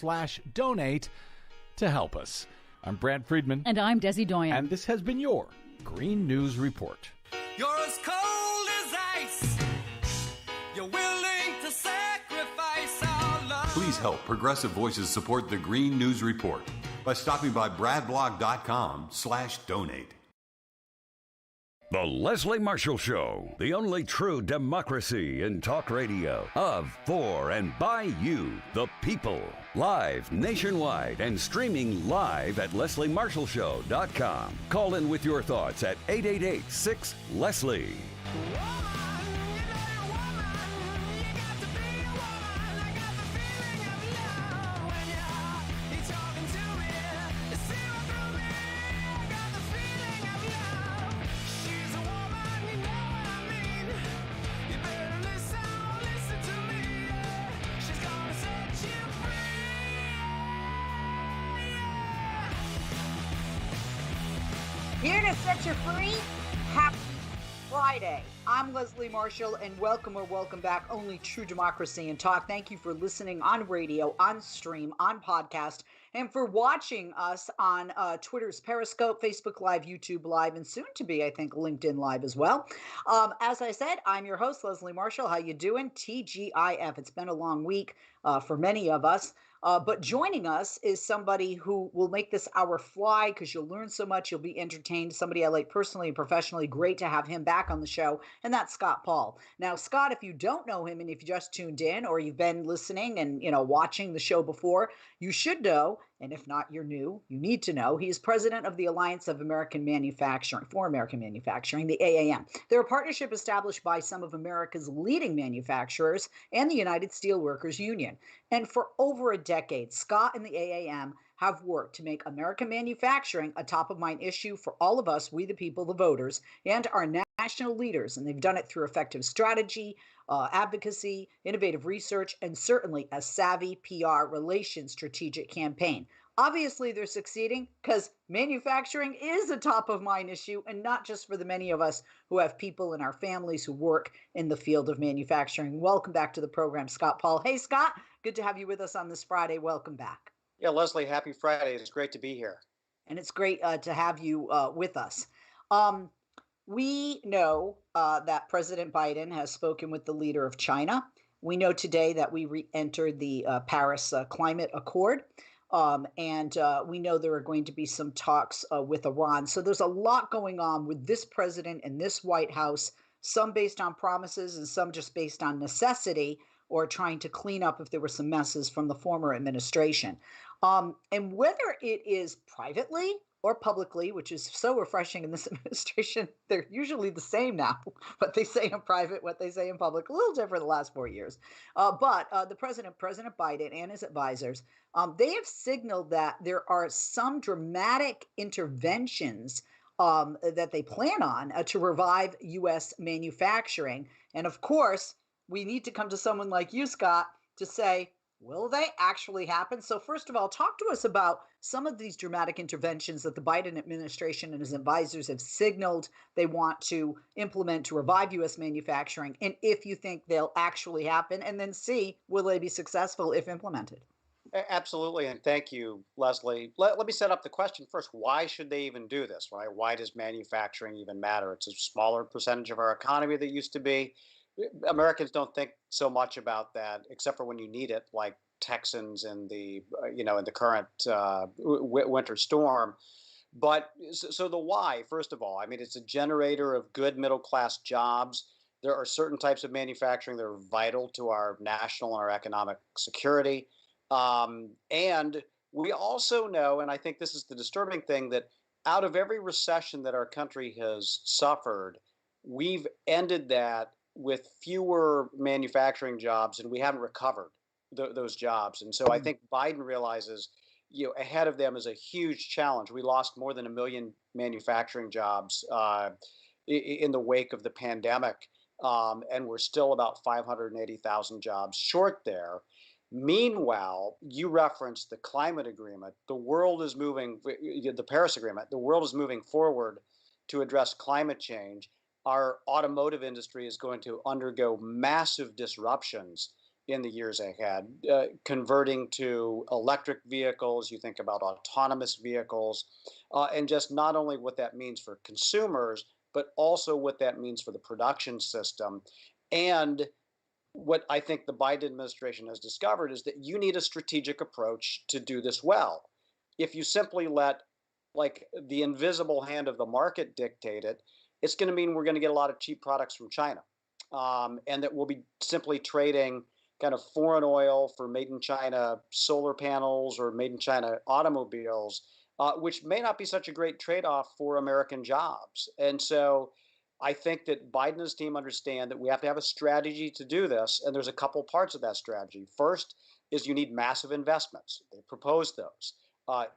greennews.com/donate to help us. I'm Brad Friedman. And I'm Desi Doyen. And this has been your Green News Report. You're as cold as ice. You're willing to sacrifice our love. Please help Progressive Voices support the Green News Report by stopping by bradblog.com/donate. The Leslie Marshall Show, the only true democracy in talk radio. Of, for, and by you, the people. Live nationwide and streaming live at lesliemarshallshow.com. Call in with your thoughts at 888-6-LESLIE. Here to set you free. Happy Friday. I'm Leslie Marshall, and welcome back. Only true democracy and talk. Thank you for listening on radio, on stream, on podcast, and for watching us on Twitter's Periscope, Facebook Live, YouTube Live, and soon to be, I think, LinkedIn Live as well. As I said, I'm your host, Leslie Marshall. How you doing? TGIF. It's been a long week for many of us. But joining us is somebody who will make this hour fly because you'll learn so much. You'll be entertained. Somebody I like personally and professionally. Great to have him back on the show. And that's Scott Paul. Now, Scott, if you don't know him and if you just tuned in or you've been listening and, watching the show before, you should know. And if not, you're new. You need to know. He is president of the Alliance of American Manufacturing, for American Manufacturing, the AAM. They're a partnership established by some of America's leading manufacturers and the United Steelworkers Union. And for over a decade, Scott and the AAM have worked to make American manufacturing a top-of-mind issue for all of us, we the people, the voters, and our national leaders. And they've done it through effective strategy, advocacy, innovative research, and certainly a savvy PR relations strategic campaign. Obviously, they're succeeding because manufacturing is a top-of-mind issue, and not just for the many of us who have people in our families who work in the field of manufacturing. Welcome back to the program, Scott Paul. Hey, Scott, good to have you with us on this Friday. Welcome back. Yeah, Leslie, happy Friday. It's great to be here. And it's great to have you with us. We know that President Biden has spoken with the leader of China. We know today that we re-entered the Paris Climate Accord. And we know there are going to be some talks with Iran. So there's a lot going on with this president and this White House, some based on promises and some just based on necessity or trying to clean up if there were some messes from the former administration. And whether it is privately or publicly, which is so refreshing in this administration, they're usually the same now. What they say in private, what they say in public, a little different the last 4 years. But the President Biden and his advisors, they have signaled that there are some dramatic interventions that they plan on to revive U.S. manufacturing. And of course, we need to come to someone like you, Scott, to say, will they actually happen? So first of all, talk to us about some of these dramatic interventions that the Biden administration and his advisors have signaled they want to implement to revive U.S. manufacturing, and if you think they'll actually happen, and then C, will they be successful if implemented? Absolutely, and thank you, Leslie. Let me set up the question first. Why should they even do this, right? Why does manufacturing even matter? It's a smaller percentage of our economy than it used to be. Americans don't think so much about that, except for when you need it, like Texans in the in the current winter storm. But so the why, first of all, I mean, it's a generator of good middle class jobs. There are certain types of manufacturing that are vital to our national and our economic security. And we also know, and I think this is the disturbing thing, that out of every recession that our country has suffered, we've ended that with fewer manufacturing jobs, and we haven't recovered those jobs. And so I think Biden realizes, ahead of them is a huge challenge. We lost more than 1 million manufacturing jobs in the wake of the pandemic, and we're still about 580,000 jobs short there. Meanwhile, you referenced the climate agreement. The world is moving, the Paris Agreement, the world is moving forward to address climate change. Our automotive industry is going to undergo massive disruptions in the years ahead, converting to electric vehicles. You think about autonomous vehicles, and just not only what that means for consumers, but also what that means for the production system. And what I think the Biden administration has discovered is that you need a strategic approach to do this well. If you simply let like the invisible hand of the market dictate it, it's going to mean we're going to get a lot of cheap products from China, and that we'll be simply trading kind of foreign oil for made in China solar panels or made in China automobiles, which may not be such a great trade-off for American jobs. And so I think that Biden and his team understand that we have to have a strategy to do this, and there's a couple parts of that strategy. First is you need massive investments. They propose those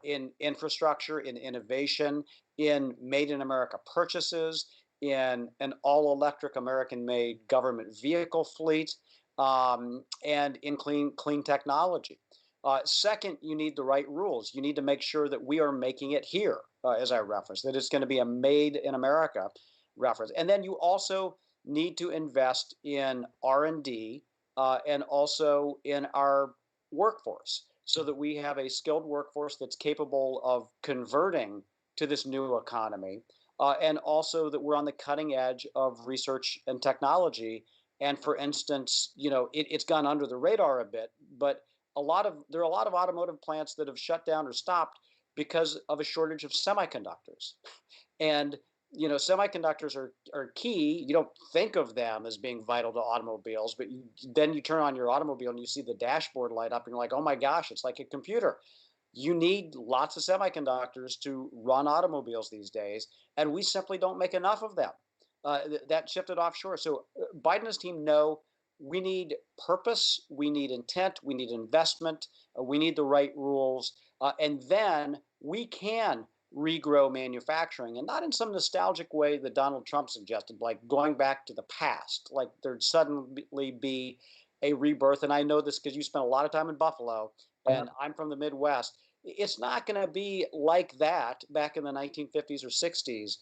in infrastructure, in innovation, in made in America purchases, in an all-electric American-made government vehicle fleet, and in clean technology. Second, you need the right rules. You need to make sure that we are making it here, as I referenced, that it's going to be a made in America reference. And then you also need to invest in R&D and also in our workforce so that we have a skilled workforce that's capable of converting to this new economy, and also that we're on the cutting edge of research and technology. And for instance, it's gone under the radar a bit, but there are a lot of automotive plants that have shut down or stopped because of a shortage of semiconductors. And semiconductors are key. You don't think of them as being vital to automobiles, but then you turn on your automobile and you see the dashboard light up and you're like, oh my gosh, it's like a computer. You need lots of semiconductors to run automobiles these days, and we simply don't make enough of them. That shifted offshore. So Biden and his team know we need purpose, we need intent, we need investment, we need the right rules, and then we can regrow manufacturing, and not in some nostalgic way that Donald Trump suggested, like going back to the past, like there'd suddenly be a rebirth. And I know this because you spent a lot of time in Buffalo, and I'm from the Midwest. It's not going to be like that back in the 1950s or 60s,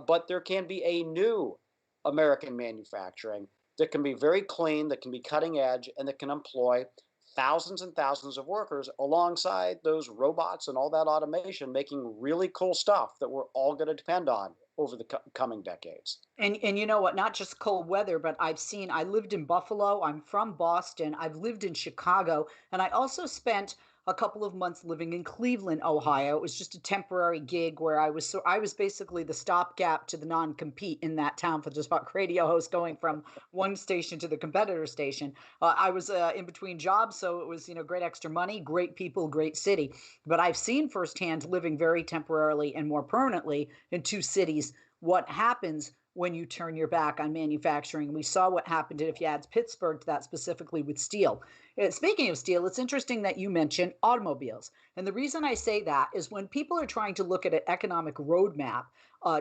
but there can be a new American manufacturing that can be very clean, that can be cutting edge, and that can employ thousands and thousands of workers alongside those robots and all that automation, making really cool stuff that we're all going to depend on over the coming decades. And you know what? Not just cold weather, but I lived in Buffalo. I'm from Boston. I've lived in Chicago. And I also spent a couple of months living in Cleveland, Ohio. It was just a temporary gig where I was basically the stopgap to the non-compete in that town for the talk radio host, going from one station to the competitor station. I was in between jobs, so it was great extra money, great people, great city. But I've seen firsthand, living very temporarily and more permanently in two cities, what happens when you turn your back on manufacturing. We saw what happened if you add Pittsburgh to that, specifically with steel. Speaking of steel, it's interesting that you mentioned automobiles. And the reason I say that is when people are trying to look at an economic roadmap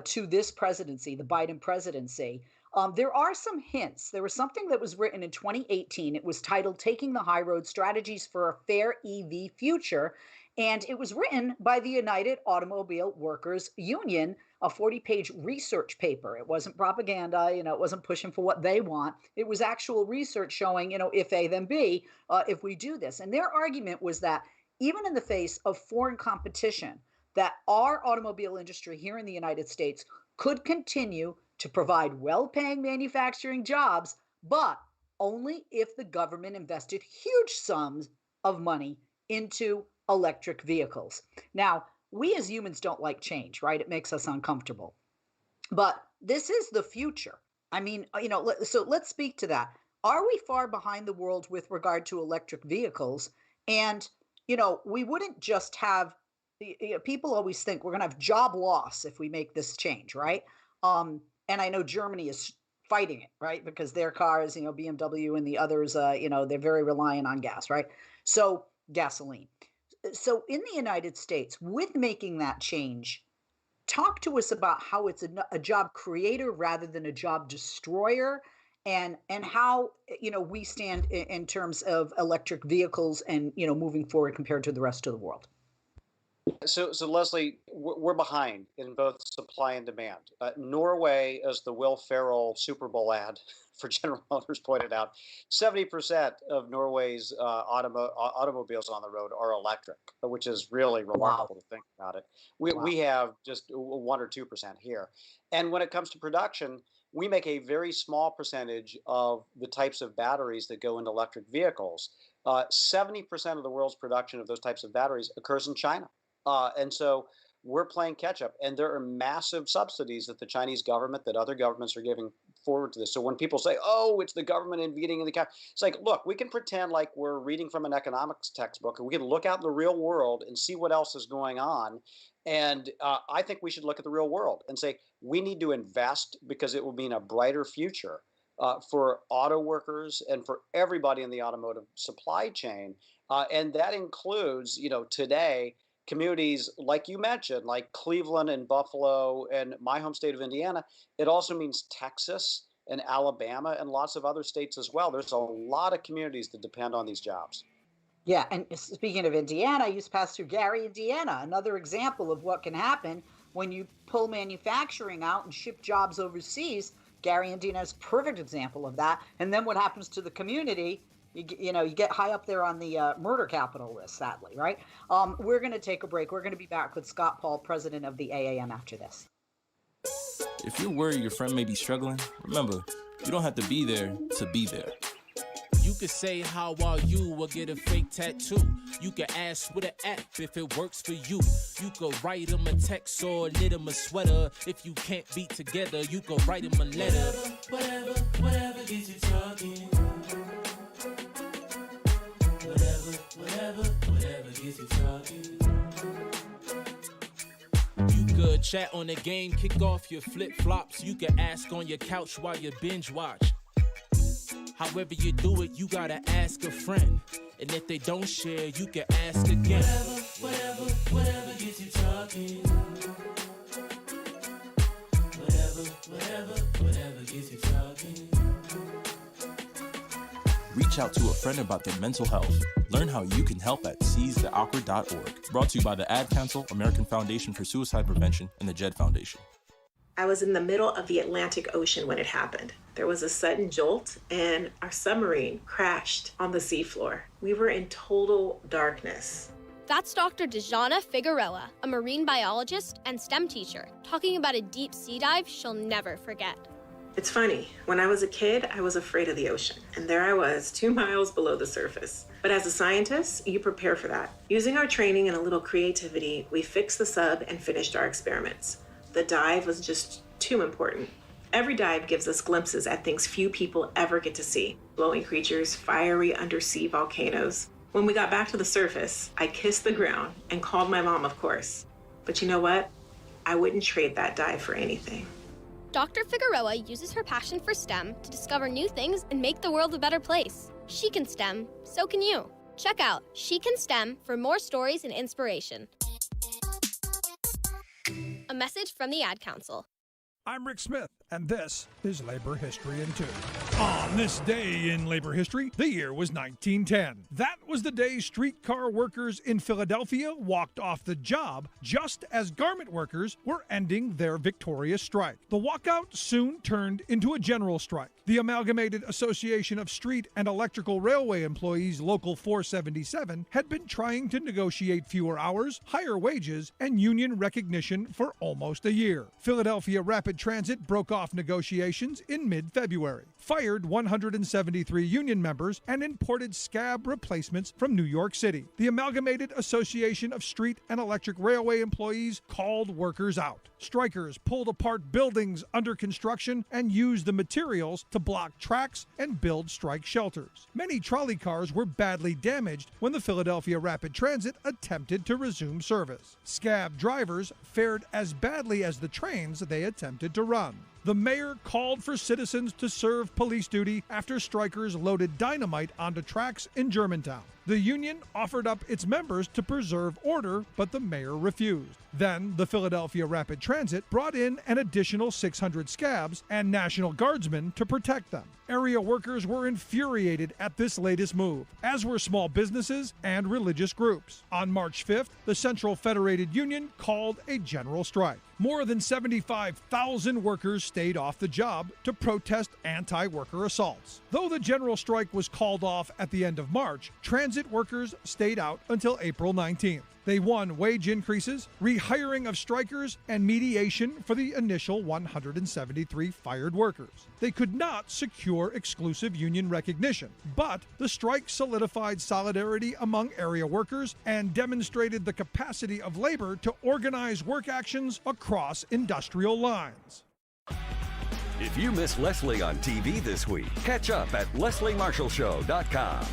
to this presidency, the Biden presidency, there are some hints. There was something that was written in 2018. It was titled Taking the High Road, Strategies for a Fair EV Future. And it was written by the United Automobile Workers Union, a 40-page research paper. It wasn't propaganda, it wasn't pushing for what they want. It was actual research showing, if A, then B, if we do this. And their argument was that even in the face of foreign competition, that our automobile industry here in the United States could continue to provide well-paying manufacturing jobs, but only if the government invested huge sums of money into electric vehicles. Now, we as humans don't like change, right? It makes us uncomfortable. But this is the future. I mean, so let's speak to that. Are we far behind the world with regard to electric vehicles? And, we wouldn't just have, people always think we're going to have job loss if we make this change, right? And I know Germany is fighting it, right? Because their cars, BMW and the others, they're very reliant on gas, right? So gasoline. So in the United States, with making that change, talk to us about how it's a job creator rather than a job destroyer, and how we stand in terms of electric vehicles and moving forward compared to the rest of the world. So Leslie, we're behind in both supply and demand. Norway, as the Will Ferrell Super Bowl ad for General Motors pointed out, 70% of Norway's automobiles on the road are electric, which is really remarkable to think about it. We have just 1 or 2% here. And when it comes to production, we make a very small percentage of the types of batteries that go into electric vehicles. 70% of the world's production of those types of batteries occurs in China. And so we're playing catch up, and there are massive subsidies that the Chinese government, that other governments are giving forward to this. So when people say, oh, it's the government invading in the country, it's like, look, we can pretend like we're reading from an economics textbook, and we can look out in the real world and see what else is going on. And I think we should look at the real world and say, we need to invest because it will mean a brighter future for auto workers and for everybody in the automotive supply chain. And that includes, today, communities like you mentioned, like Cleveland and Buffalo and my home state of Indiana. It also means Texas and Alabama and lots of other states as well. There's a lot of communities that depend on these jobs. Yeah, and speaking of Indiana, I used to pass through Gary, Indiana, another example of what can happen when you pull manufacturing out and ship jobs overseas. Gary, Indiana is a perfect example of that. And then what happens to the community? You get high up there on the murder capital list, sadly, right? We're going to take a break. We're going to be back with Scott Paul, president of the AAM, after this. If you're worried your friend may be struggling, remember, you don't have to be there to be there. You could say, how are you, or get a fake tattoo. You could ask with an app if it works for you. You could write them a text or knit them a sweater. If you can't be together, you could write them a letter. Whatever gets you talking. Whatever gets you talking. You could chat on the game, kick off your flip-flops. You could ask on your couch while you binge watch. However you do it, you gotta ask a friend. And if they don't share, you can ask again. Whatever gets you talking. Whatever gets you talking. Reach out to a friend about their mental health. Learn how you can help at seizetheawkward.org. Brought to you by the Ad Council, American Foundation for Suicide Prevention, and the JED Foundation. I was in the middle of the Atlantic Ocean when it happened. There was a sudden jolt, and our submarine crashed on the seafloor. We were in total darkness. That's Dr. Dejana Figueroa, a marine biologist and STEM teacher, talking about a deep sea dive she'll never forget. It's funny, when I was a kid, I was afraid of the ocean, and there I was, 2 miles below the surface. But as a scientist, you prepare for that. Using our training and a little creativity, we fixed the sub and finished our experiments. The dive was just too important. Every dive gives us glimpses at things few people ever get to see. Glowing creatures, fiery undersea volcanoes. When we got back to the surface, I kissed the ground and called my mom, of course. But you know what? I wouldn't trade that dive for anything. Dr. Figueroa uses her passion for STEM to discover new things and make the world a better place. She can STEM, so can you. Check out She Can STEM for more stories and inspiration. A message from the Ad Council. I'm Rick Smith, and this is Labor History in 2. On this day in labor history, the year was 1910. That was the day streetcar workers in Philadelphia walked off the job just as garment workers were ending their victorious strike. The walkout soon turned into a general strike. The Amalgamated Association of Street and Electrical Railway Employees Local 477 had been trying to negotiate fewer hours, higher wages, and union recognition for almost a year. Philadelphia Rapid Transit broke off negotiations in mid-February, fired 173 union members, and imported scab replacements from New York City. The Amalgamated Association of Street and Electric Railway Employees called workers out. Strikers pulled apart buildings under construction and used the materials to block tracks and build strike shelters. Many trolley cars were badly damaged when the Philadelphia Rapid Transit attempted to resume service. Scab drivers fared as badly as the trains they attempted to run. The mayor called for citizens to serve police duty after strikers loaded dynamite onto tracks in Germantown. The union offered up its members to preserve order, but the mayor refused. Then, the Philadelphia Rapid Transit brought in an additional 600 scabs and National Guardsmen to protect them. Area workers were infuriated at this latest move, as were small businesses and religious groups. On March 5th, the Central Federated Union called a general strike. More than 75,000 workers stayed off the job to protest anti-worker assaults. Though the general strike was called off at the end of March, transit workers stayed out until April 19th. They won wage increases, rehiring of strikers, and mediation for the initial 173 fired workers. They could not secure exclusive union recognition, but the strike solidified solidarity among area workers and demonstrated the capacity of labor to organize work actions across industrial lines. If you missed Leslie on TV this week, catch up at lesliemarshallshow.com.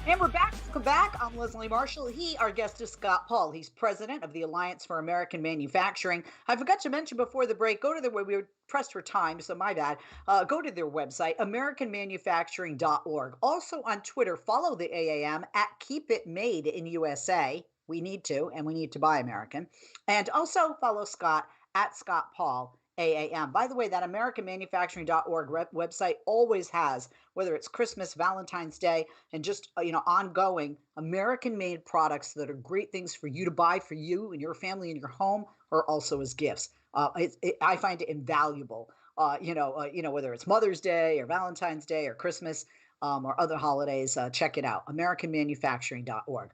And we're back. Welcome back. I'm Leslie Marshall. Our guest is Scott Paul. He's president of the Alliance for American Manufacturing. I forgot to mention before the break, go to their we were pressed for time, so my bad. Go to their website, americanmanufacturing.org. Also on Twitter, follow the AAM at Keep It Made in USA. We need to, and we need to buy American. And also follow Scott at Scott Paul. AAM. By the way, that AmericanManufacturing.org website always has, whether it's Christmas, Valentine's Day, and just ongoing American-made products that are great things for you to buy for you and your family and your home, or also as gifts. I find it invaluable. Whether it's Mother's Day or Valentine's Day or Christmas. Or other holidays, check it out, AmericanManufacturing.org.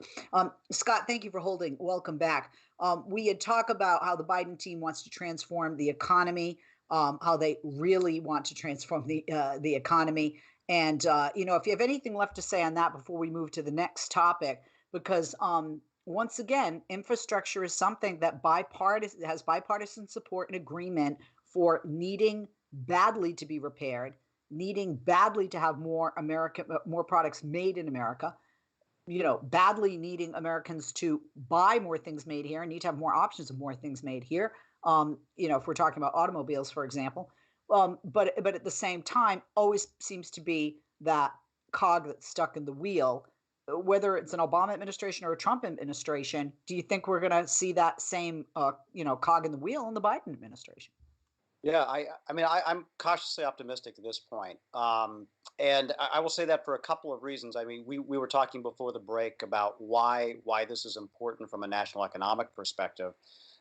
Scott, thank you for holding. Welcome back. We had talked about how the Biden team wants to transform the economy, how they really want to transform the economy. And, if you have anything left to say on that before we move to the next topic, because once again, infrastructure is something that has bipartisan support and agreement for needing badly to be repaired, needing badly to have more products made in America, badly needing Americans to buy more things made here and need to have more options of more things made here. If we're talking about automobiles, for example, but at the same time, always seems to be that cog that's stuck in the wheel, whether it's an Obama administration or a Trump administration. Do you think we're going to see that same, cog in the wheel in the Biden administration? Yeah, I'm cautiously optimistic at this point. And I will say that for a couple of reasons. I mean, we were talking before the break about why this is important from a national economic perspective.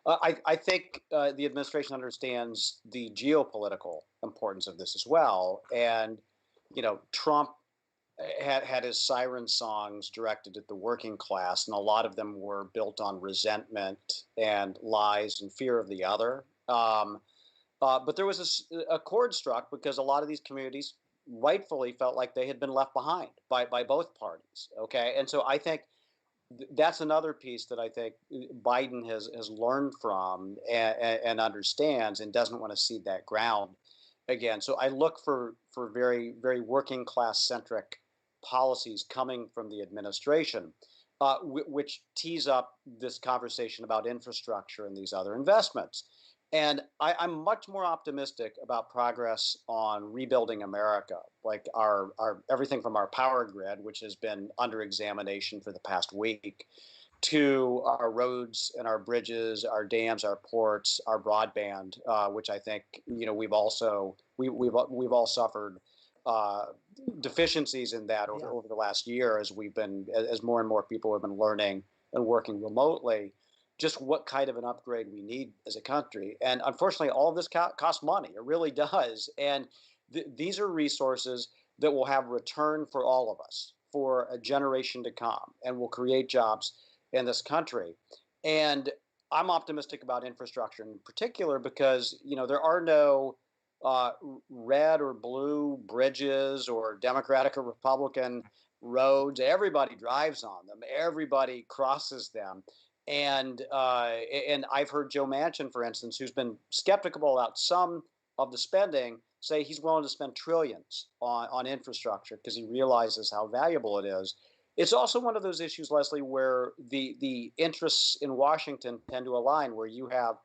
I think the administration understands the geopolitical importance of this as well. And, Trump had his siren songs directed at the working class, and a lot of them were built on resentment and lies and fear of the other. But there was a chord struck because a lot of these communities rightfully felt like they had been left behind by both parties. Okay, and so I think that's another piece that I think Biden has learned from and understands and doesn't want to cede that ground again. So I look for very, very working class centric policies coming from the administration, which tease up this conversation about infrastructure and these other investments. And I'm much more optimistic about progress on rebuilding America, like our everything from our power grid, which has been under examination for the past week, to our roads and our bridges, our dams, our ports, our broadband, which I think we've all suffered deficiencies in that over the last year as more and more people have been learning and working remotely. Just what kind of an upgrade we need as a country. And unfortunately, all of this costs money. It really does. And these are resources that will have return for all of us for a generation to come and will create jobs in this country. And I'm optimistic about infrastructure in particular because, there are no red or blue bridges or Democratic or Republican roads. Everybody drives on them. Everybody crosses them. And I've heard Joe Manchin, for instance, who's been skeptical about some of the spending, say he's willing to spend trillions on infrastructure because he realizes how valuable it is. It's also one of those issues, Leslie, where the interests in Washington tend to align, where you have,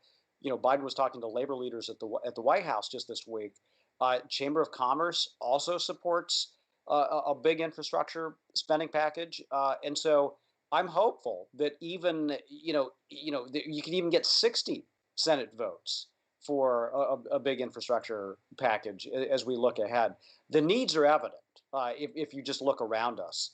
Biden was talking to labor leaders at the White House just this week, Chamber of Commerce also supports a big infrastructure spending package, and so I'm hopeful that even you can even get 60 Senate votes for a big infrastructure package as we look ahead. The needs are evident if you just look around us,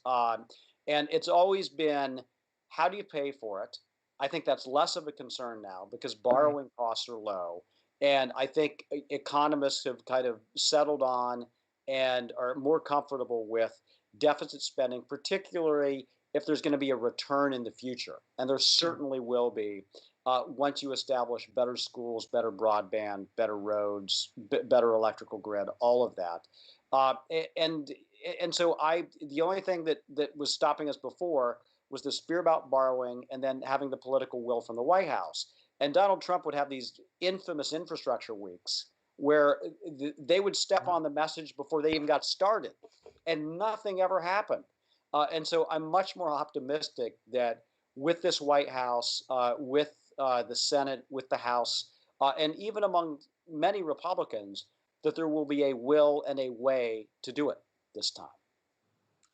and it's always been, how do you pay for it? I think that's less of a concern now because borrowing costs are low. And I think economists have kind of settled on and are more comfortable with deficit spending, particularly if there's going to be a return in the future. And there certainly will be once you establish better schools, better broadband, better roads, better electrical grid, all of that. And so the only thing that was stopping us before was this fear about borrowing and then having the political will from the White House. And Donald Trump would have these infamous infrastructure weeks where they would step on the message before they even got started, and nothing ever happened. And so I'm much more optimistic that with this White House, with the Senate, with the House, and even among many Republicans, that there will be a will and a way to do it this time.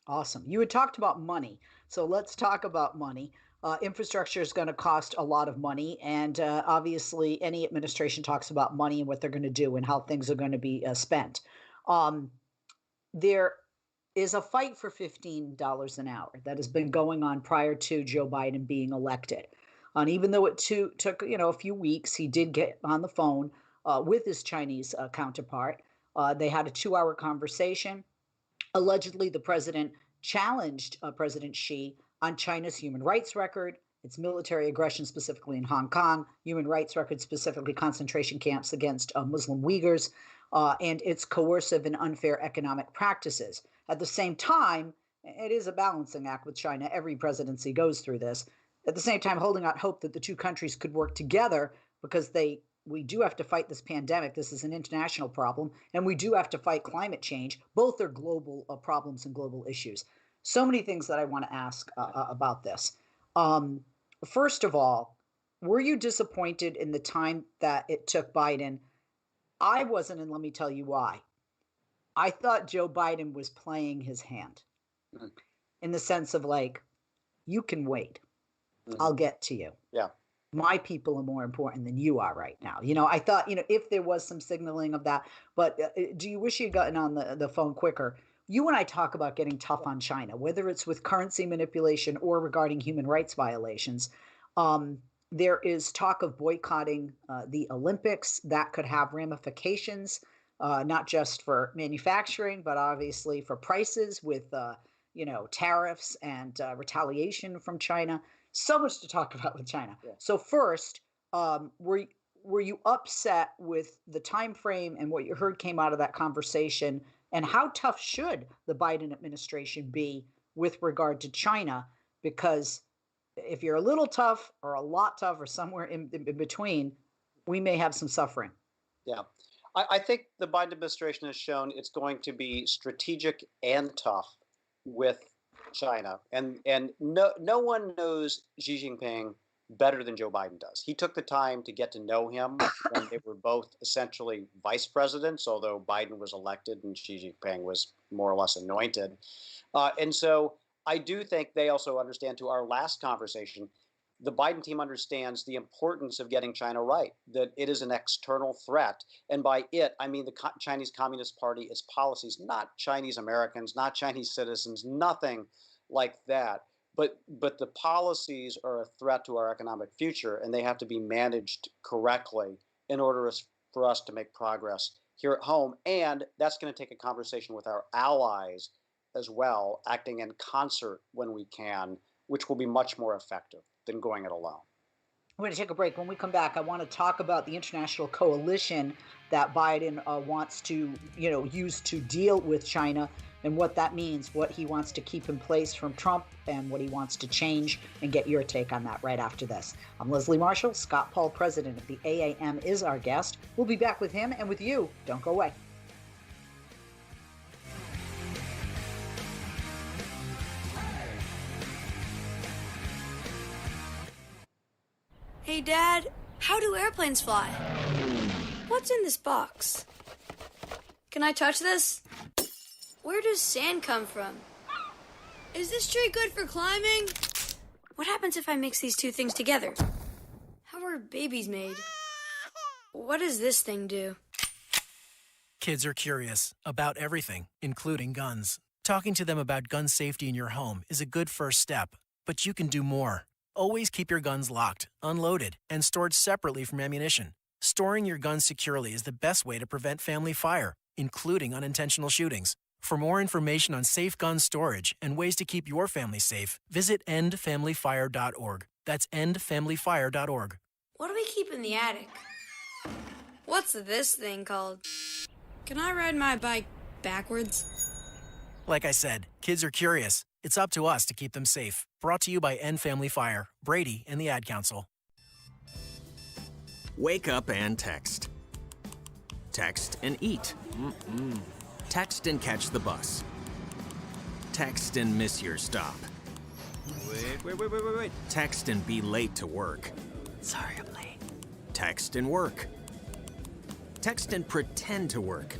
Awesome. You had talked about money. So let's talk about money. Infrastructure is going to cost a lot of money. And obviously, any administration talks about money and what they're going to do and how things are going to be spent. There is a fight for $15 an hour that has been going on prior to Joe Biden being elected. And even though it took a few weeks, he did get on the phone with his Chinese counterpart. They had a 2-hour conversation. Allegedly, the president challenged President Xi on China's human rights record, its military aggression specifically in Hong Kong, human rights record specifically concentration camps against Muslim Uyghurs, and its coercive and unfair economic practices. At the same time, it is a balancing act with China. Every presidency goes through this. At the same time, holding out hope that the two countries could work together because we do have to fight this pandemic. This is an international problem, and we do have to fight climate change. Both are global problems and global issues. So many things that I want to ask about this. First of all, were you disappointed in the time that it took Biden? I wasn't, and let me tell you why. I thought Joe Biden was playing his hand in the sense of like, you can wait. I'll get to you. Yeah. My people are more important than you are right now. I thought, if there was some signaling of that, but do you wish you had gotten on the phone quicker? You and I talk about getting tough on China, whether it's with currency manipulation or regarding human rights violations. There is talk of boycotting the Olympics. That could have ramifications, not just for manufacturing, but obviously for prices with, tariffs and retaliation from China. So much to talk about with China. Yeah. So first, were you upset with the time frame and what you heard came out of that conversation? And how tough should the Biden administration be with regard to China? Because if you're a little tough or a lot tough or somewhere in between, we may have some suffering. Yeah. I think the Biden administration has shown it's going to be strategic and tough with China. And no one knows Xi Jinping better than Joe Biden does. He took the time to get to know him when they were both essentially vice presidents, although Biden was elected and Xi Jinping was more or less anointed. And so I do think they also understand, to our last conversation, the Biden team understands the importance of getting China right, that it is an external threat. And by it, I mean the Chinese Communist Party, its policies, not Chinese Americans, not Chinese citizens, nothing like that. But the policies are a threat to our economic future, and they have to be managed correctly in order for us to make progress here at home. And that's going to take a conversation with our allies as well, acting in concert when we can, which will be much more effective than going it alone. We're going to take a break. When we come back, I want to talk about the international coalition that Biden wants to, use to deal with China and what that means, what he wants to keep in place from Trump and what he wants to change, and get your take on that right after this. I'm Leslie Marshall. Scott Paul, president of the AAM, is our guest. We'll be back with him and with you. Don't go away. Hey, Dad, how do airplanes fly? What's in this box? Can I touch this? Where does sand come from? Is this tree good for climbing? What happens if I mix these two things together? How are babies made? What does this thing do? Kids are curious about everything, including guns. Talking to them about gun safety in your home is a good first step, but you can do more. Always keep your guns locked, unloaded, and stored separately from ammunition. Storing your guns securely is the best way to prevent family fire, including unintentional shootings. For more information on safe gun storage and ways to keep your family safe, visit endfamilyfire.org. That's endfamilyfire.org. What do we keep in the attic? What's this thing called? Can I ride my bike backwards? Like I said, kids are curious. It's up to us to keep them safe. Brought to you by End Family Fire, Brady, and the Ad Council. Wake up and text. Text and eat. Text and catch the bus. Text and miss your stop. Wait. Text and be late to work. Sorry, I'm late. Text and work. Text and pretend to work.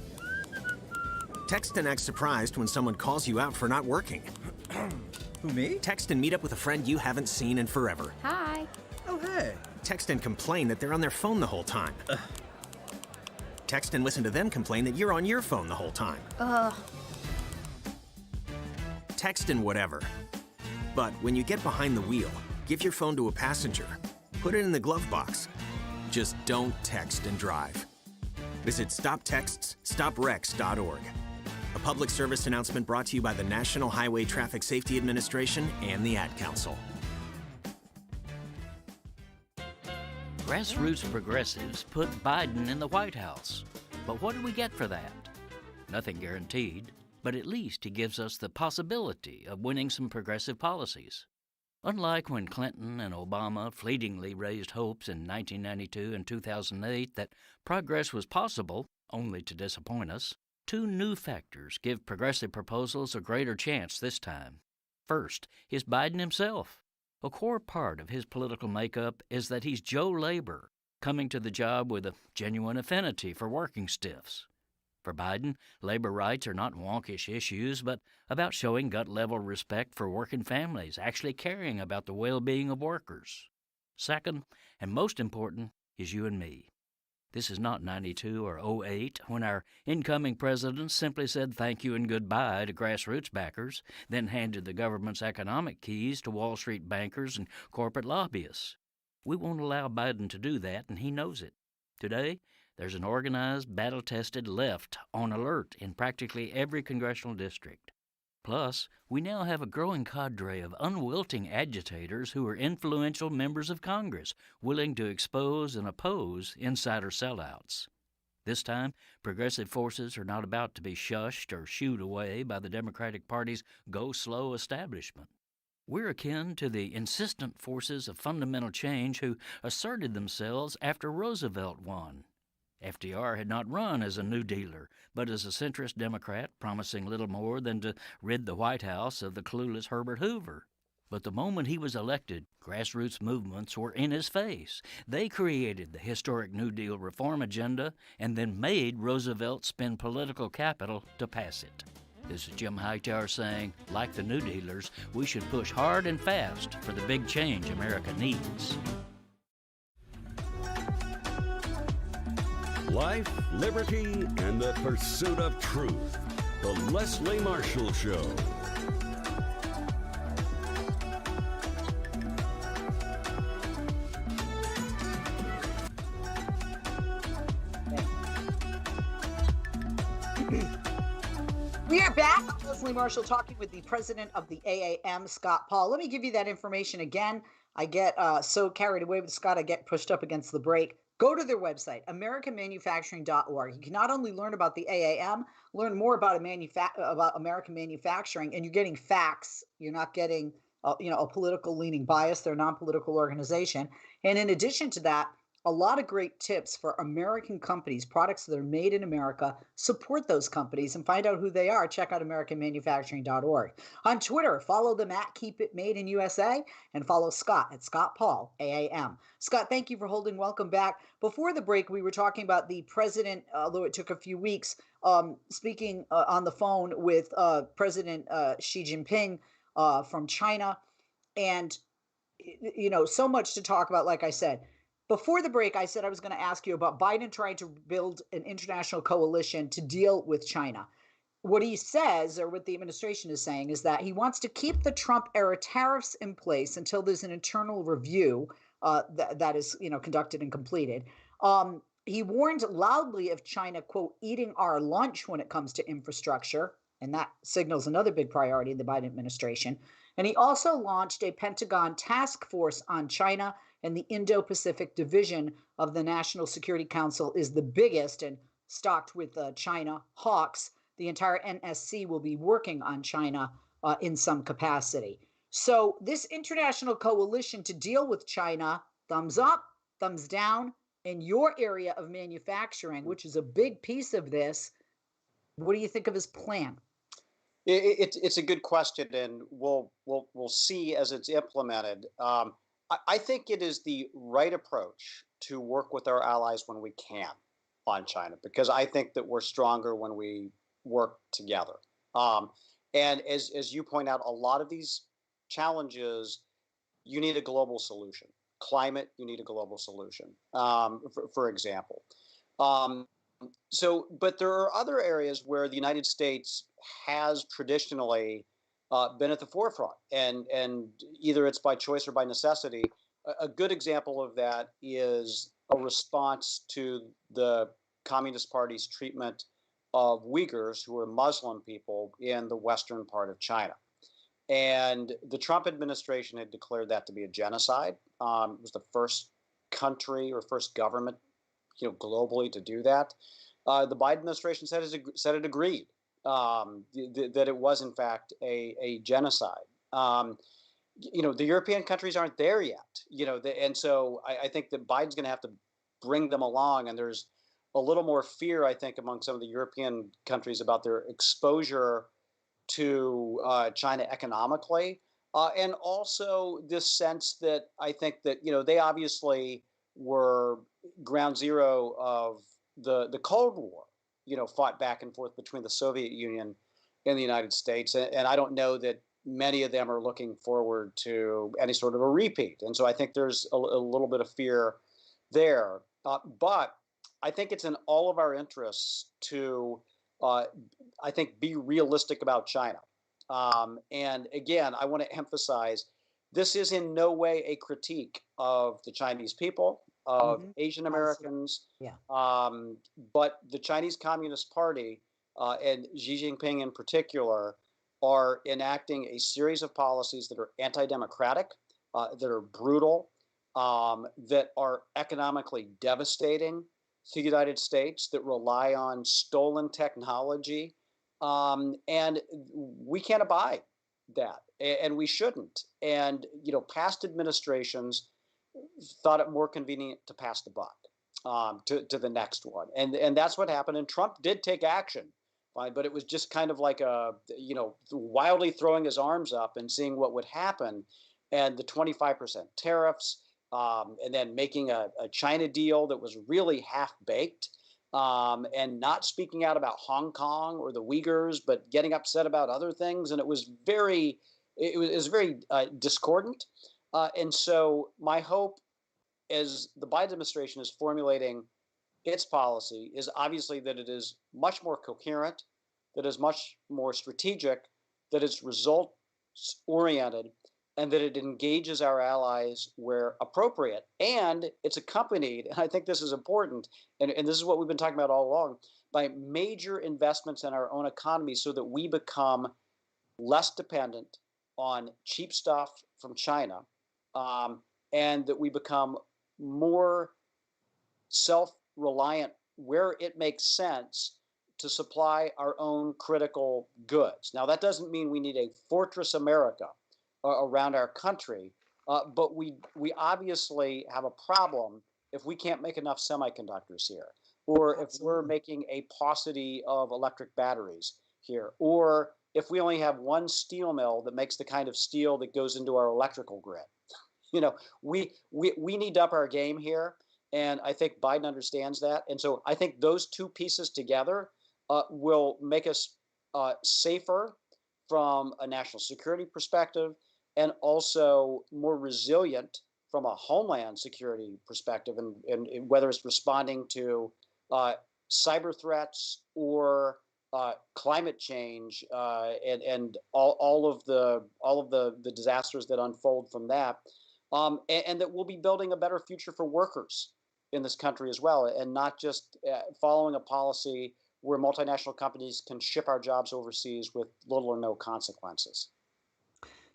Text and act surprised when someone calls you out for not working. Who, me? Text and meet up with a friend you haven't seen in forever. Hi. Oh, hey. Text and complain that they're on their phone the whole time. Text and listen to them complain that you're on your phone the whole time. Text and whatever. But when you get behind the wheel, give your phone to a passenger. Put it in the glove box. Just don't text and drive. Visit StopTextsStopWrecks.org. A public service announcement brought to you by the National Highway Traffic Safety Administration and the Ad Council. Grassroots progressives put Biden in the White House. But what do we get for that? Nothing guaranteed, but at least he gives us the possibility of winning some progressive policies. Unlike when Clinton and Obama fleetingly raised hopes in 1992 and 2008 that progress was possible, only to disappoint us, two new factors give progressive proposals a greater chance this time. First is Biden himself. A core part of his political makeup is that he's Joe Labor, coming to the job with a genuine affinity for working stiffs. For Biden, labor rights are not wonkish issues, but about showing gut-level respect for working families, actually caring about the well-being of workers. Second, and most important, is you and me. This is not 92 or 08, when our incoming president simply said thank you and goodbye to grassroots backers, then handed the government's economic keys to Wall Street bankers and corporate lobbyists. We won't allow Biden to do that, and he knows it. Today, there's an organized, battle-tested left on alert in practically every congressional district. Plus, we now have a growing cadre of unwilting agitators who are influential members of Congress, willing to expose and oppose insider sellouts. This time, progressive forces are not about to be shushed or shooed away by the Democratic Party's go-slow establishment. We're akin to the insistent forces of fundamental change who asserted themselves after Roosevelt won. FDR had not run as a New Dealer, but as a centrist Democrat promising little more than to rid the White House of the clueless Herbert Hoover. But the moment he was elected, grassroots movements were in his face. They created the historic New Deal reform agenda and then made Roosevelt spend political capital to pass it. This is Jim Hightower saying, like the New Dealers, we should push hard and fast for the big change America needs. Life, liberty, and the pursuit of truth. The Leslie Marshall Show. We are back. I'm Leslie Marshall talking with the president of the AAM, Scott Paul. Let me give you that information again. I get so carried away with Scott, I get pushed up against the break. Go to their website, americanmanufacturing.org. You can not only learn about the AAM, learn more about American manufacturing, and you're getting facts. You're not getting a political leaning bias. They're a non-political organization. And in addition to that, a lot of great tips for American companies, products that are made in America. Support those companies and find out who they are. Check out AmericanManufacturing.org. On Twitter, follow them at Keep It Made in USA and follow Scott at Scott Paul, AAM. Scott, thank you for holding. Welcome back. Before the break, we were talking about the president, although it took a few weeks, speaking on the phone with President Xi Jinping from China. And, you know, so much to talk about, like I said. Before the break, I said I was going to ask you about Biden trying to build an international coalition to deal with China. What he says, or what the administration is saying, is that he wants to keep the Trump-era tariffs in place until there's an internal review that is, you know, conducted and completed. He warned loudly of China, quote, eating our lunch when it comes to infrastructure, and that signals another big priority in the Biden administration. And he also launched a Pentagon task force on China, and the Indo-Pacific division of the National Security Council is the biggest and stocked with China hawks. The entire NSC will be working on China in some capacity. So this international coalition to deal with China, thumbs up, thumbs down, in your area of manufacturing, which is a big piece of this. What do you think of his plan? It's a good question, and we'll see as it's implemented. I think it is the right approach to work with our allies when we can on China, because I think that we're stronger when we work together. And as you point out, a lot of these challenges, you need a global solution. Climate, you need a global solution, for example. But there are other areas where the United States has traditionally been at the forefront, and either it's by choice or by necessity. A good example of that is a response to the Communist Party's treatment of Uyghurs, who are Muslim people in the western part of China. And the Trump administration had declared that to be a genocide. It was the first country or first government, you know, globally to do that. The Biden administration said it agreed that it was in fact a genocide. You know, the European countries aren't there yet. You know, and so I think that Biden's going to have to bring them along. And there's a little more fear, I think, among some of the European countries about their exposure to China economically, and also this sense that I think that, you know, they obviously were ground zero of the Cold War, you know, fought back and forth between the Soviet Union and the United States. And I don't know that many of them are looking forward to any sort of a repeat. And so I think there's a little bit of fear there. But I think it's in all of our interests to, I think, be realistic about China. And again, I want to emphasize, this is in no way a critique of the Chinese people, of Asian Americans, but the Chinese Communist Party and Xi Jinping in particular are enacting a series of policies that are anti-democratic, that are brutal, that are economically devastating to the United States, that rely on stolen technology, and we can't abide that, and we shouldn't. And you know, past administrations thought it more convenient to pass the buck to the next one, and that's what happened. And Trump did take action, but it was just kind of like you know, wildly throwing his arms up and seeing what would happen, and the 25% tariffs, and then making a China deal that was really half baked, and not speaking out about Hong Kong or the Uyghurs, but getting upset about other things, and it was very discordant. And so my hope, as the Biden administration is formulating its policy, is obviously that it is much more coherent, that is much more strategic, that it's results oriented, and that it engages our allies where appropriate. And it's accompanied, and I think this is important, and this is what we've been talking about all along, by major investments in our own economy so that we become less dependent on cheap stuff from China, and that we become more self-reliant where it makes sense to supply our own critical goods. Now, that doesn't mean we need a fortress America around our country, but we obviously have a problem if we can't make enough semiconductors here, or if we're making a paucity of electric batteries here, or if we only have one steel mill that makes the kind of steel that goes into our electrical grid. We need to up our game here, and I think Biden understands that. And so I think those two pieces together will make us safer from a national security perspective, and also more resilient from a homeland security perspective, and whether it's responding to cyber threats or climate change and all of the disasters that unfold from that, and that we'll be building a better future for workers in this country as well, and not just following a policy where multinational companies can ship our jobs overseas with little or no consequences.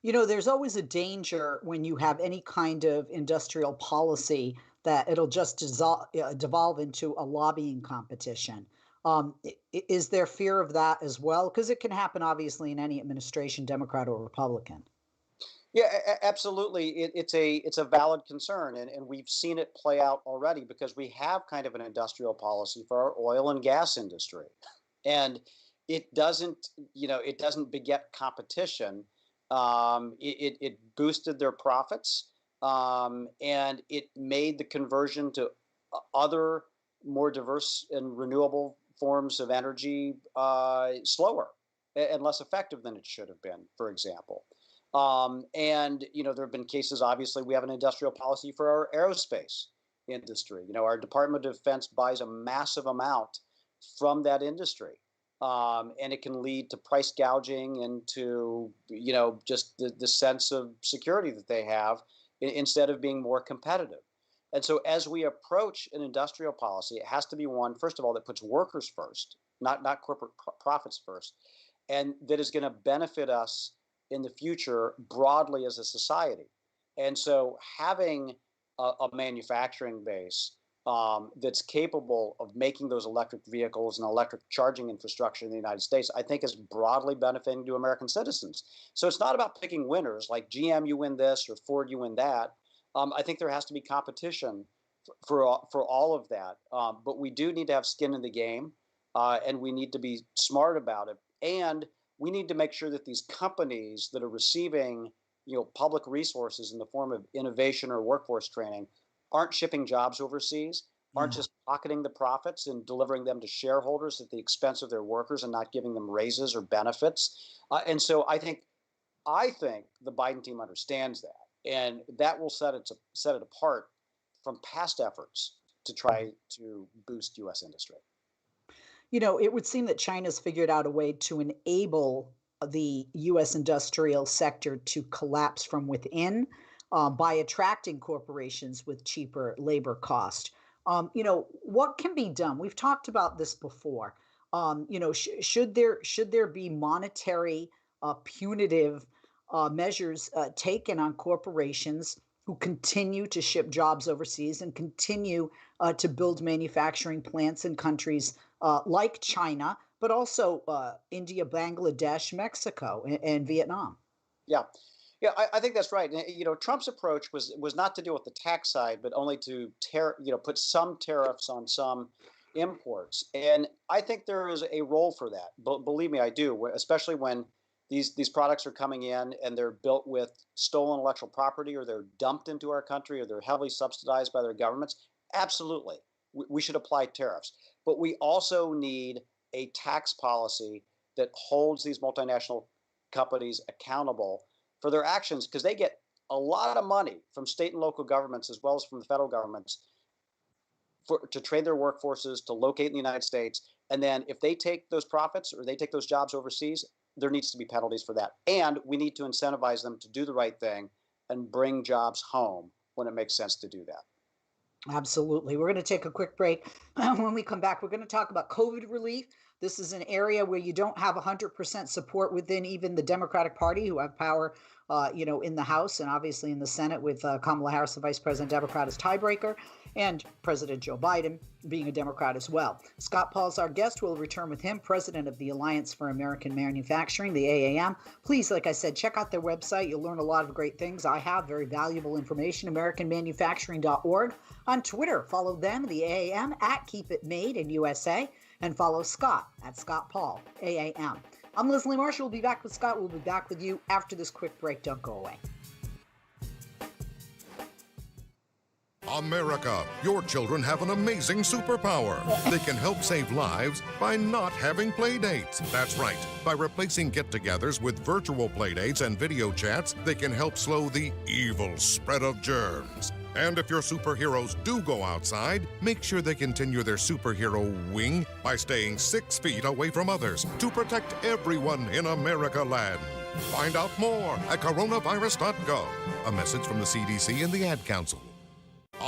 There's always a danger when you have any kind of industrial policy that it'll just devolve into a lobbying competition. Is there fear of that as well? Because it can happen, obviously, in any administration, Democrat or Republican. Yeah, absolutely. It's a valid concern, and we've seen it play out already because we have kind of an industrial policy for our oil and gas industry, and it doesn't beget competition. It boosted their profits, and it made the conversion to other more diverse and renewable forms of energy slower and less effective than it should have been, for example. And there have been cases, obviously, we have an industrial policy for our aerospace industry. Our Department of Defense buys a massive amount from that industry. And it can lead to price gouging and to, just the sense of security that they have instead of being more competitive. And so as we approach an industrial policy, it has to be one, first of all, that puts workers first, not corporate profits first, and that is going to benefit us in the future broadly as a society. And so having a manufacturing base that's capable of making those electric vehicles and electric charging infrastructure in the United States, I think is broadly benefiting to American citizens. So it's not about picking winners like GM, you win this, or Ford, you win that. I think there has to be competition for all of that. But we do need to have skin in the game, and we need to be smart about it. And we need to make sure that these companies that are receiving public resources in the form of innovation or workforce training aren't shipping jobs overseas, aren't just pocketing the profits and delivering them to shareholders at the expense of their workers and not giving them raises or benefits. And so I think the Biden team understands that, and that will set it apart from past efforts to try to boost U.S. industry. It would seem that China's figured out a way to enable the U.S. industrial sector to collapse from within by attracting corporations with cheaper labor cost. What can be done? We've talked about this before. Should there be monetary punitive measures taken on corporations who continue to ship jobs overseas and continue to build manufacturing plants in countries like China, but also India, Bangladesh, Mexico, and Vietnam? Yeah, I think that's right. Trump's approach was not to deal with the tax side, but only to put some tariffs on some imports. And I think there is a role for that. But believe me, I do, especially when these products are coming in and they're built with stolen intellectual property, or they're dumped into our country, or they're heavily subsidized by their governments. Absolutely, we should apply tariffs. But we also need a tax policy that holds these multinational companies accountable for their actions, because they get a lot of money from state and local governments as well as from the federal governments to train their workforces, to locate in the United States. And then if they take those profits or they take those jobs overseas, there needs to be penalties for that. And we need to incentivize them to do the right thing and bring jobs home when it makes sense to do that. Absolutely. We're going to take a quick break. When we come back, we're going to talk about COVID relief, This is an area where you don't have 100% support within even the Democratic Party, who have power, in the House and obviously in the Senate, with Kamala Harris, the Vice President Democrat, as tiebreaker, and President Joe Biden being a Democrat as well. Scott Paul's our guest. We'll return with him, president of the Alliance for American Manufacturing, the AAM. Please, like I said, check out their website. You'll learn a lot of great things. I have very valuable information, AmericanManufacturing.org. On Twitter, follow them, the AAM, at Keep It Made in USA, and follow Scott at Scott Paul, AAM. I'm Leslie Marshall. We'll be back with Scott. We'll be back with you after this quick break. Don't go away. America, your children have an amazing superpower. They can help save lives by not having play dates. That's right. By replacing get-togethers with virtual play dates and video chats, they can help slow the evil spread of germs. And if your superheroes do go outside, make sure they continue their superhero wing by staying 6 feet away from others to protect everyone in America land. Find out more at coronavirus.gov. A message from the CDC and the Ad Council.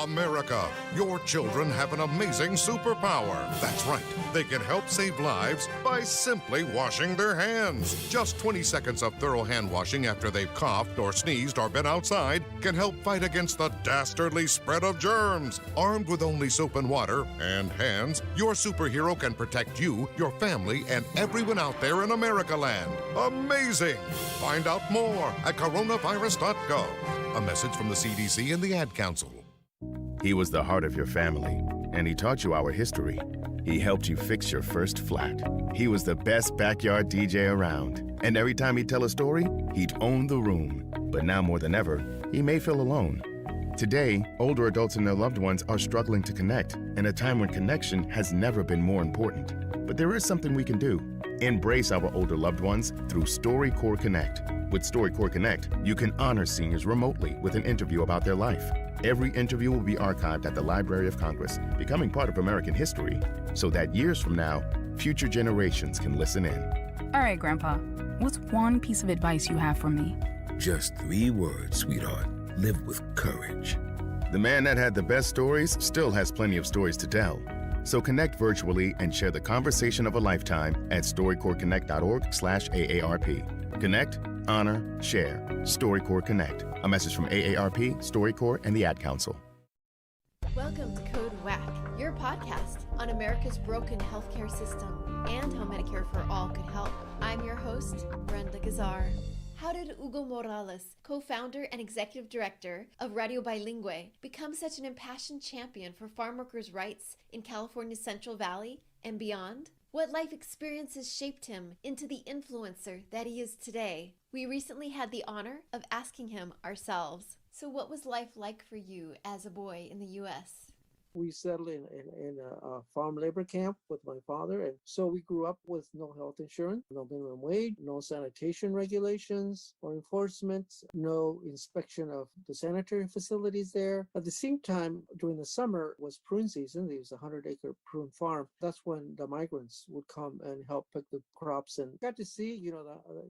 America, your children have an amazing superpower. That's right. They can help save lives by simply washing their hands. Just 20 seconds of thorough hand washing after they've coughed or sneezed or been outside can help fight against the dastardly spread of germs. Armed with only soap and water and hands, your superhero can protect you, your family, and everyone out there in America land. Amazing! Find out more at coronavirus.gov. A message from the CDC and the Ad Council. He was the heart of your family, and he taught you our history. He helped you fix your first flat. He was the best backyard DJ around, and every time he'd tell a story, he'd own the room. But now more than ever, he may feel alone. Today, older adults and their loved ones are struggling to connect, in a time when connection has never been more important. But there is something we can do. Embrace our older loved ones through StoryCorps Connect. With StoryCorps Connect, you can honor seniors remotely with an interview about their life. Every interview will be archived at the Library of Congress, becoming part of American history, so that years from now, future generations can listen in. All right, Grandpa, what's one piece of advice you have for me? Just 3 words, sweetheart. Live with courage. The man that had the best stories still has plenty of stories to tell. So connect virtually and share the conversation of a lifetime at StoryCorpsConnect.org/AARP. Connect, honor, share. StoryCorps Connect. A message from AARP, StoryCorps, and the Ad Council. Welcome to Code WACK, your podcast on America's broken healthcare system and how Medicare for All could help. I'm your host, Brenda Gazar. How did Hugo Morales, co-founder and executive director of Radio Bilingue, become such an impassioned champion for farm workers' rights in California's Central Valley and beyond? What life experiences shaped him into the influencer that he is today? We recently had the honor of asking him ourselves. So what was life like for you as a boy in the U.S.? We settled in a farm labor camp with my father, and so we grew up with no health insurance, no minimum wage, no sanitation regulations or enforcement, no inspection of the sanitary facilities there. At the same time, during the summer was prune season. There was a 100-acre prune farm. That's when the migrants would come and help pick the crops, and got to see,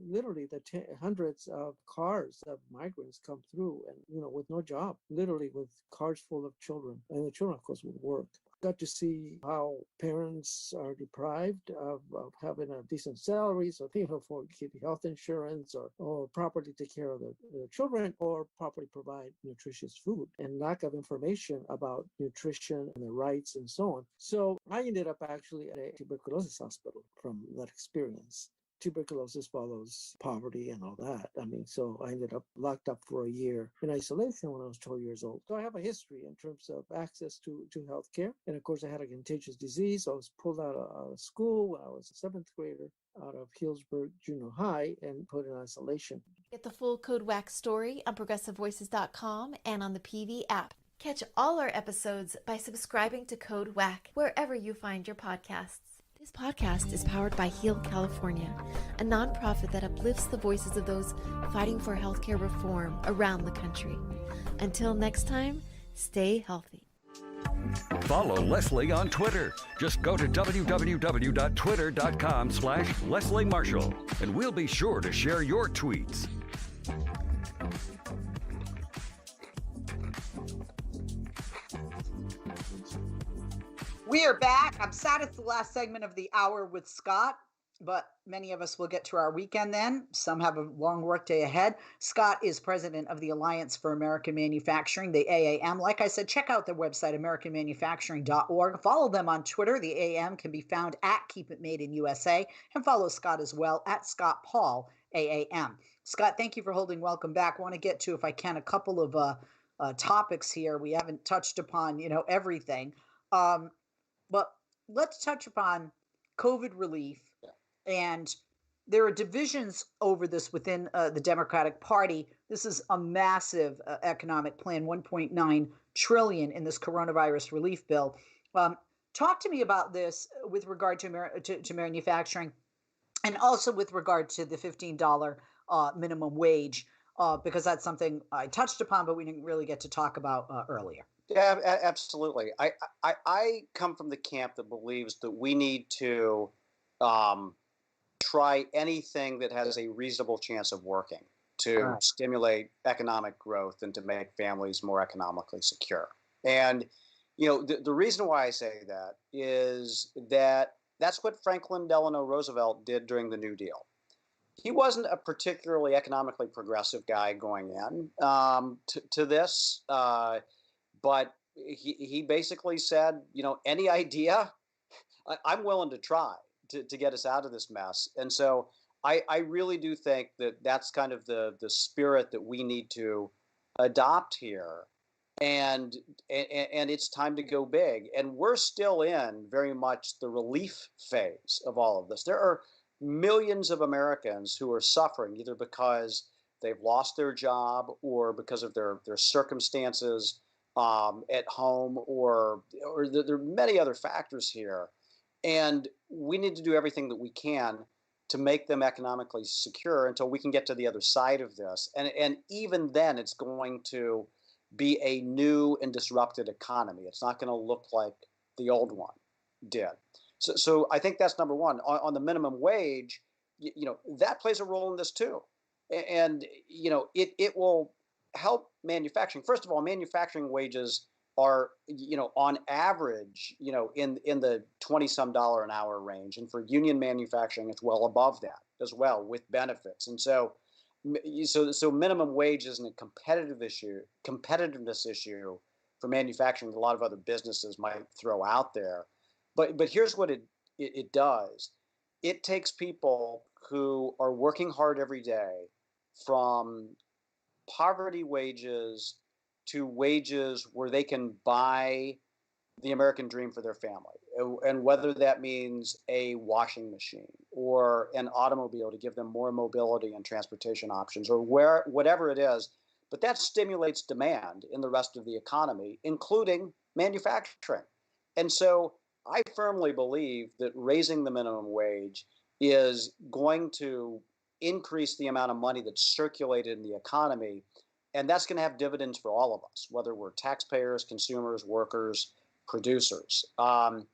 literally the hundreds of cars of migrants come through, and with no job, literally with cars full of children, and the children, of course, would work. Got to see how parents are deprived of having a decent salary, so they can afford to keep health insurance or properly take care of the children or properly provide nutritious food, and lack of information about nutrition and the rights and so on. So I ended up actually at a tuberculosis hospital from that experience. Tuberculosis follows poverty and all that. So I ended up locked up for a year in isolation when I was 12 years old. So I have a history in terms of access to healthcare. And of course, I had a contagious disease. I was pulled out of school when I was a 7th grader out of Healdsburg Junior High and put in isolation. Get the full Code WACK story on ProgressiveVoices.com and on the PV app. Catch all our episodes by subscribing to Code WACK wherever you find your podcasts. This podcast is powered by Heal California, a nonprofit that uplifts the voices of those fighting for healthcare reform around the country. Until next time, stay healthy. Follow Leslie on Twitter. Just go to www.twitter.com/Leslie Marshall, and we'll be sure to share your tweets. We are back. I'm sad it's the last segment of the hour with Scott, but many of us will get to our weekend then. Some have a long work day ahead. Scott is president of the Alliance for American Manufacturing, the AAM. Like I said, check out their website, americanmanufacturing.org. Follow them on Twitter. The AAM can be found at Keep It Made in USA, and follow Scott as well at Scott Paul AAM. Scott, thank you for holding Welcome Back. I want to get to, if I can, a couple of topics here. We haven't touched upon, everything. But let's touch upon COVID relief. And there are divisions over this within the Democratic Party. This is a massive economic plan, $1.9 trillion in this coronavirus relief bill. Talk to me about this with regard to manufacturing, and also with regard to the $15 minimum wage, because that's something I touched upon, but we didn't really get to talk about earlier. Yeah, absolutely. I come from the camp that believes that we need to try anything that has a reasonable chance of working to stimulate economic growth and to make families more economically secure. And, the reason why I say that is that that's what Franklin Delano Roosevelt did during the New Deal. He wasn't a particularly economically progressive guy going in to this, but he basically said, any idea, I'm willing to try to get us out of this mess. And so I really do think that that's kind of the spirit that we need to adopt here. And it's time to go big. And we're still in very much the relief phase of all of this. There are millions of Americans who are suffering either because they've lost their job or because of their circumstances at home, or there are many other factors here. And we need to do everything that we can to make them economically secure until we can get to the other side of this. And even then, it's going to be a new and disrupted economy. It's not going to look like the old one did. So I think that's number one. On the minimum wage, that plays a role in this too. And, it will help manufacturing. First of all, manufacturing wages are, on average, in the $20-some an hour range. And for union manufacturing, it's well above that as well, with benefits. And so minimum wage isn't a competitiveness issue for manufacturing that a lot of other businesses might throw out there. But here's what it does. It takes people who are working hard every day from poverty wages to wages where they can buy the American dream for their family. And whether that means a washing machine or an automobile to give them more mobility and transportation options, or whatever it is, but that stimulates demand in the rest of the economy, including manufacturing. And so I firmly believe that raising the minimum wage is going to increase the amount of money that's circulated in the economy. And that's going to have dividends for all of us, whether we're taxpayers, consumers, workers, producers. And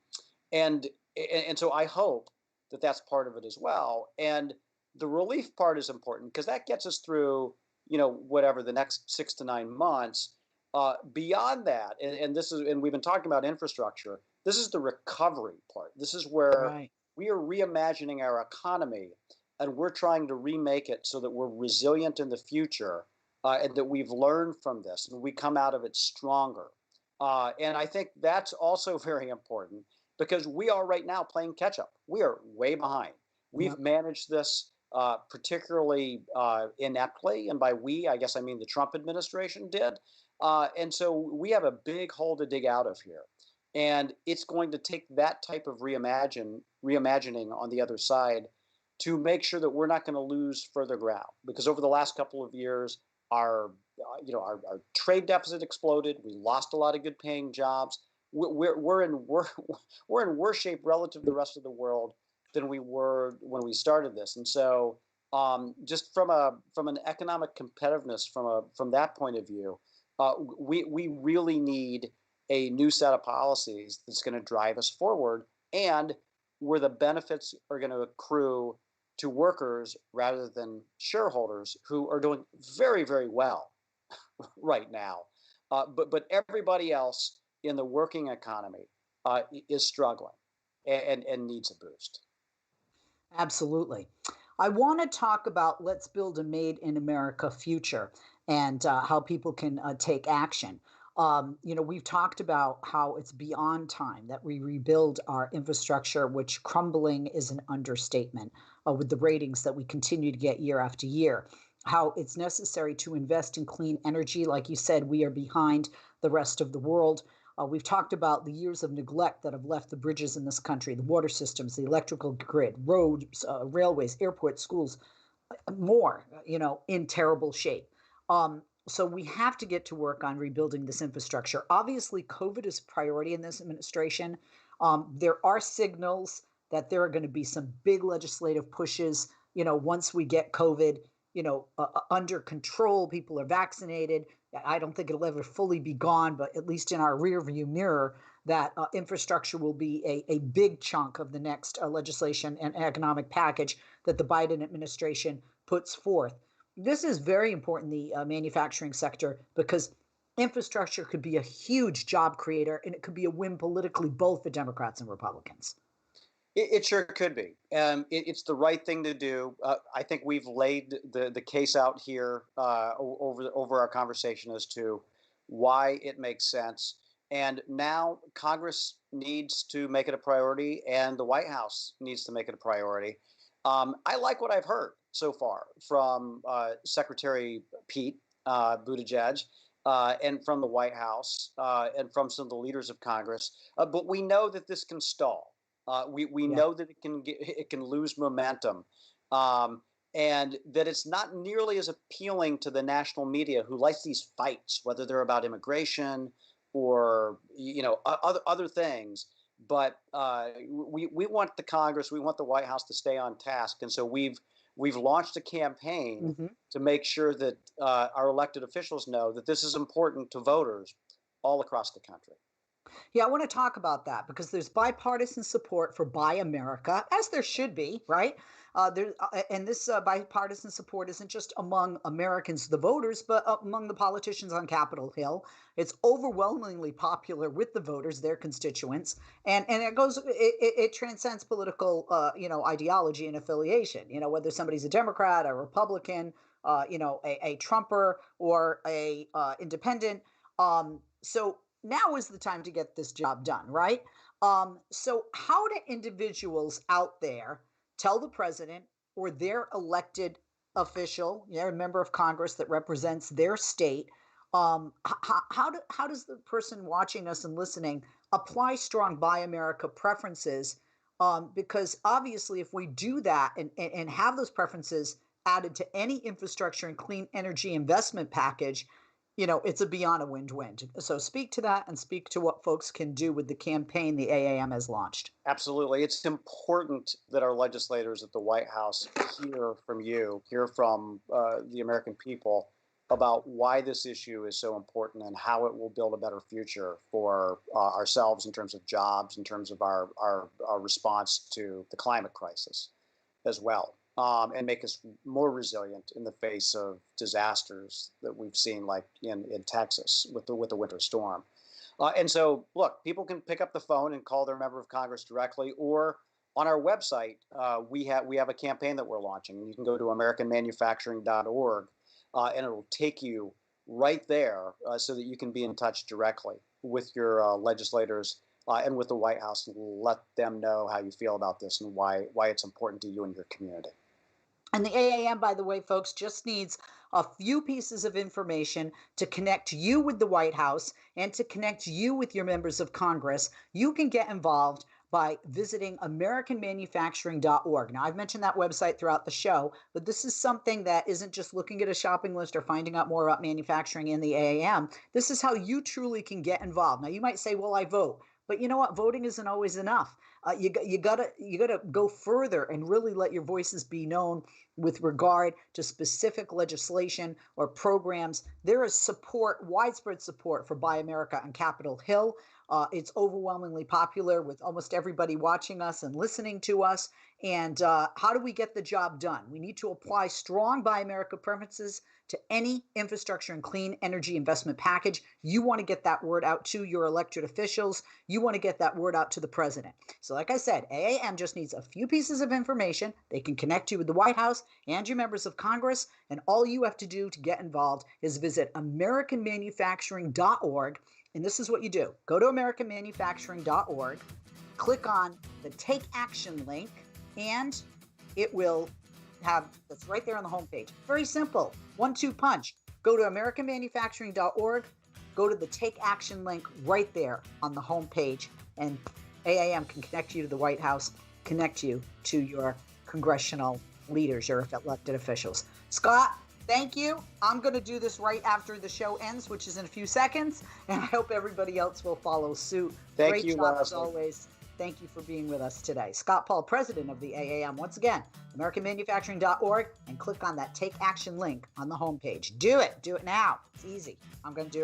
so I hope that that's part of it as well. And the relief part is important because that gets us through, whatever the next 6 to 9 months. Beyond that, and we've been talking about infrastructure. This is the recovery part. This is where we are reimagining our economy, and we're trying to remake it so that we're resilient in the future, and that we've learned from this and we come out of it stronger. And I think that's also very important because we are right now playing catch up. We are way behind. We've managed this particularly ineptly, and by we, I guess I mean the Trump administration did. And so we have a big hole to dig out of here. And it's going to take that type of reimagining on the other side to make sure that we're not going to lose further ground. Because over the last couple of years, our trade deficit exploded. We lost a lot of good paying jobs. We're in worse shape relative to the rest of the world than we were when we started this. And so just from an economic competitiveness, from that point of view, we really need a new set of policies that's going to drive us forward, and where the benefits are going to accrue to workers rather than shareholders who are doing very, very well right now. But everybody else in the working economy is struggling and needs a boost. Absolutely. I want to talk about let's build a made in America future and how people can take action. We've talked about how it's beyond time that we rebuild our infrastructure, which crumbling is an understatement with the ratings that we continue to get year after year. How it's necessary to invest in clean energy. Like you said, we are behind the rest of the world. We've talked about the years of neglect that have left the bridges in this country, the water systems, the electrical grid, roads, railways, airports, schools, more, in terrible shape. So we have to get to work on rebuilding this infrastructure. Obviously, COVID is a priority in this administration. There are signals that there are going to be some big legislative pushes, once we get COVID, under control, people are vaccinated. I don't think it'll ever fully be gone, but at least in our rearview mirror, that infrastructure will be a big chunk of the next legislation and economic package that the Biden administration puts forth. This is very important, the manufacturing sector, because infrastructure could be a huge job creator, and it could be a win politically, both for Democrats and Republicans. It sure could be. It's the right thing to do. I think we've laid the case out here over our conversation as to why it makes sense. And now Congress needs to make it a priority, and the White House needs to make it a priority. I like what I've heard so far from Secretary Pete Buttigieg and from the White House and from some of the leaders of Congress. But we know that this can stall. We know that it can lose momentum, and that it's not nearly as appealing to the national media, who likes these fights, whether they're about immigration or other things. But we want the Congress, we want the White House to stay on task, and so we've launched a campaign to make sure that our elected officials know that this is important to voters all across the country. Yeah, I want to talk about that because there's bipartisan support for Buy America, as there should be, right? And this bipartisan support isn't just among Americans, the voters, but among the politicians on Capitol Hill. It's overwhelmingly popular with the voters, their constituents, and it transcends political, ideology and affiliation. Whether somebody's a Democrat, a Republican, a Trumper, or a independent. So now is the time to get this job done, right? So how do individuals out there tell the president or their elected official, a member of Congress that represents their state, how does the person watching us and listening apply strong Buy America preferences? Because obviously if we do that and have those preferences added to any infrastructure and clean energy investment package, it's a beyond a win-win. So speak to that and speak to what folks can do with the campaign the AAM has launched. Absolutely. It's important that our legislators at the White House hear from you, hear from the American people about why this issue is so important and how it will build a better future for ourselves in terms of jobs, in terms of our response to the climate crisis as well. And make us more resilient in the face of disasters that we've seen, like in Texas with the winter storm. And so, look, people can pick up the phone and call their member of Congress directly, or on our website, we have a campaign that we're launching. You can go to AmericanManufacturing.org, and it'll take you right there so that you can be in touch directly with your legislators and with the White House, and let them know how you feel about this and why it's important to you and your community. And the AAM, by the way, folks, just needs a few pieces of information to connect you with the White House and to connect you with your members of Congress. You can get involved by visiting AmericanManufacturing.org. Now, I've mentioned that website throughout the show, but this is something that isn't just looking at a shopping list or finding out more about manufacturing in the AAM. This is how you truly can get involved. Now, you might say, well, I vote. But you know what? Voting isn't always enough. You gotta go further and really let your voices be known with regard to specific legislation or programs. There is support, widespread support for Buy America on Capitol Hill. It's overwhelmingly popular with almost everybody watching us and listening to us. And how do we get the job done? We need to apply strong Buy America preferences to any infrastructure and clean energy investment package. You want to get that word out to your elected officials. You want to get that word out to the president. So like I said, AAM just needs a few pieces of information. They can connect you with the White House and your members of Congress. And all you have to do to get involved is visit AmericanManufacturing.org. And this is what you do. Go to AmericanManufacturing.org, click on the Take Action link, and it will that's right there on the homepage. Very simple. 1-2 punch. Go to AmericanManufacturing.org, go to the Take Action link right there on the homepage, and AAM can connect you to the White House, connect you to your congressional leaders, your elected officials. Scott, thank you. I'm going to do this right after the show ends, which is in a few seconds, and I hope everybody else will follow suit. Thank you, Great job as Leslie. always. Thank you for being with us today. Scott Paul, president of the AAM. Once again, AmericanManufacturing.org, and click on that Take Action link on the homepage. Do it. Do it now. It's easy. I'm going to do it right